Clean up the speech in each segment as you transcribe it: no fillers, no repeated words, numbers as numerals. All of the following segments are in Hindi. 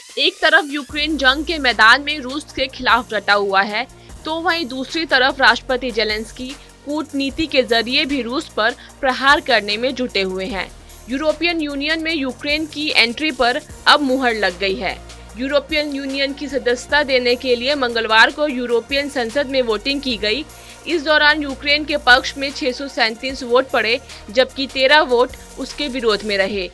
एक तरफ यूक्रेन जंग के मैदान में रूस के खिलाफ डटा हुआ है, तो वहीं दूसरी तरफ राष्ट्रपति जेलेंस्की कूटनीति के जरिए भी रूस पर प्रहार करने में जुटे हुए हैं। यूरोपियन यूनियन में यूक्रेन की एंट्री पर अब मुहर लग गई है। यूरोपियन यूनियन की सदस्यता देने के लिए मंगलवार को यूरोपियन संसद में वोटिंग की गई। इस दौरान यूक्रेन के पक्ष में 637 वोट पड़े, जबकि 13 वोट उसके विरोध में रहे।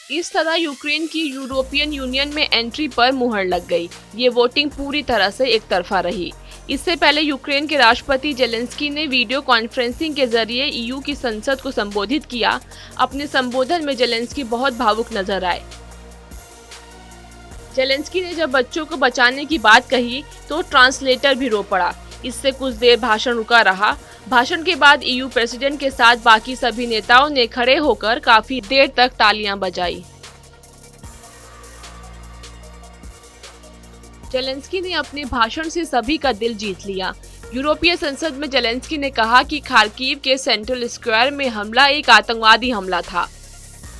इस तरह यूक्रेन की यूरोपियन यूनियन में एंट्री पर मुहर लग गई। ये वोटिंग पूरी तरह से एक तरफा रही। इससे पहले यूक्रेन के राष्ट्रपति जेलेंस्की ने वीडियो कॉन्फ्रेंसिंग के जरिए ईयू की संसद को संबोधित किया। अपने संबोधन में जेलेंस्की बहुत भावुक नजर आए। जेलेंस्की ने जब बच्चों को बचाने की बात कही तो ट्रांसलेटर भी रो पड़ा। इससे कुछ देर भाषण रुका रहा। भाषण के बाद ईयू प्रेसिडेंट के साथ बाकी सभी नेताओं ने खड़े होकर काफी देर तक तालियां बजाई। जेलेंस्की ने अपने भाषण से सभी का दिल जीत लिया। यूरोपीय संसद में जेलेंस्की ने कहा कि खार्किव के सेंट्रल स्क्वायर में हमला एक आतंकवादी हमला था।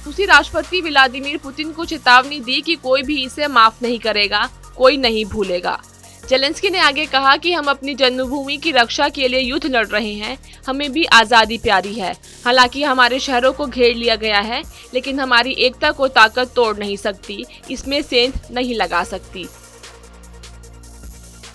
रूसी राष्ट्रपति व्लादिमीर पुतिन को चेतावनी दी कि कोई भी इसे माफ नहीं करेगा, कोई नहीं भूलेगा। जेलेंस्की ने आगे कहा कि हम अपनी जन्मभूमि की रक्षा के लिए युद्ध लड़ रहे हैं। हमें भी आज़ादी प्यारी है। हालांकि हमारे शहरों को घेर लिया गया है, लेकिन हमारी एकता को ताकत तोड़ नहीं सकती, इसमें सेंध नहीं लगा सकती।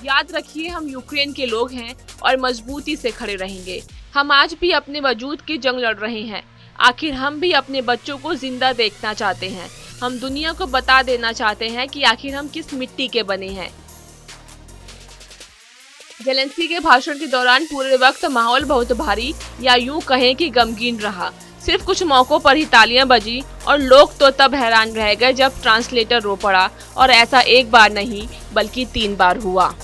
याद रखिए, हम यूक्रेन के लोग हैं और मजबूती से खड़े रहेंगे। हम आज भी अपने वजूद की जंग लड़ रहे हैं। आखिर हम भी अपने बच्चों को जिंदा देखना चाहते हैं। हम दुनिया को बता देना चाहते हैं कि आखिर हम किस मिट्टी के बने हैं। जेलेंस्की के भाषण के दौरान पूरे वक्त माहौल बहुत भारी या यूं कहें कि गमगीन रहा। सिर्फ कुछ मौकों पर ही तालियां बजी और लोग तो तब हैरान रह गए जब ट्रांसलेटर रो पड़ा, और ऐसा एक बार नहीं बल्कि 3 बार हुआ।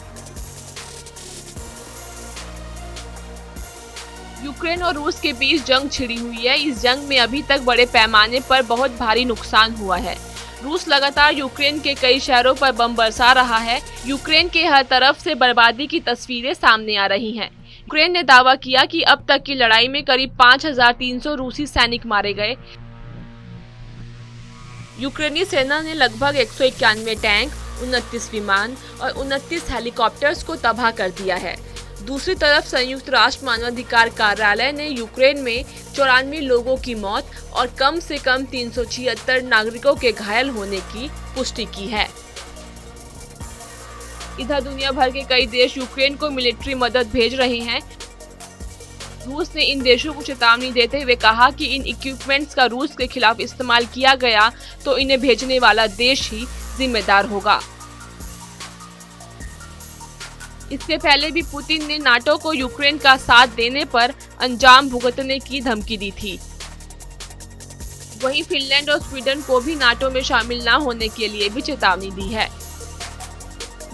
यूक्रेन और रूस के बीच जंग छिड़ी हुई है। इस जंग में अभी तक बड़े पैमाने पर बहुत भारी नुकसान हुआ है। रूस लगातार यूक्रेन के कई शहरों पर बम बरसा रहा है। यूक्रेन के हर तरफ से बर्बादी की तस्वीरें सामने आ रही हैं। यूक्रेन ने दावा किया कि अब तक की लड़ाई में करीब 5300 रूसी सैनिक मारे गए। यूक्रेनी सेना ने लगभग 191 टैंक, 29 विमान और 29 हेलीकॉप्टर्स को तबाह कर दिया है। दूसरी तरफ संयुक्त राष्ट्र मानवाधिकार कार्यालय ने यूक्रेन में 94 लोगों की मौत और कम से कम 376 नागरिकों के घायल होने की पुष्टि की है। इधर दुनिया भर के कई देश यूक्रेन को मिलिट्री मदद भेज रहे हैं। रूस ने इन देशों को चेतावनी देते हुए कहा कि इन इक्विपमेंट्स का रूस के खिलाफ इस्तेमाल किया गया तो इन्हें भेजने वाला देश ही जिम्मेदार होगा। इससे पहले भी पुतिन ने नाटो को यूक्रेन का साथ देने पर अंजाम भुगतने की धमकी दी थी। वहीं फिनलैंड और स्वीडन को भी नाटो में शामिल न होने के लिए भी चेतावनी दी है।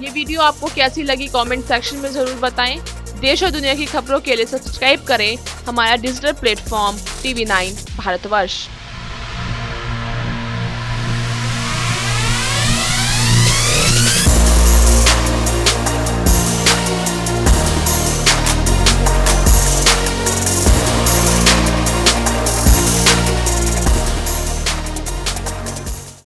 ये वीडियो आपको कैसी लगी कमेंट सेक्शन में जरूर बताएं। देश और दुनिया की खबरों के लिए सब्सक्राइब करें हमारा डिजिटल प्लेटफॉर्म TV9 भारतवर्ष।